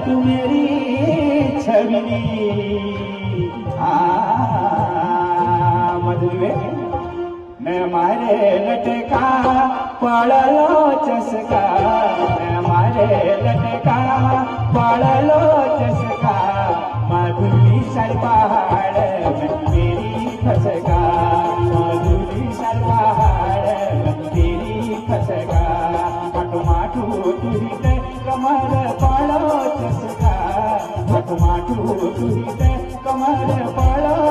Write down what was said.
तू मेरी छवि मधुरे मैं मारे लटका पड़लो चसका मैं मारे लटका पड़लो चसका मधुली सरपहाड़ मेरी खसका मधुली सरपहाड़ मेरी खसका माटू माटू तुहित कमर पड़ो चसका माटू माटू तुहित कमर पड़ो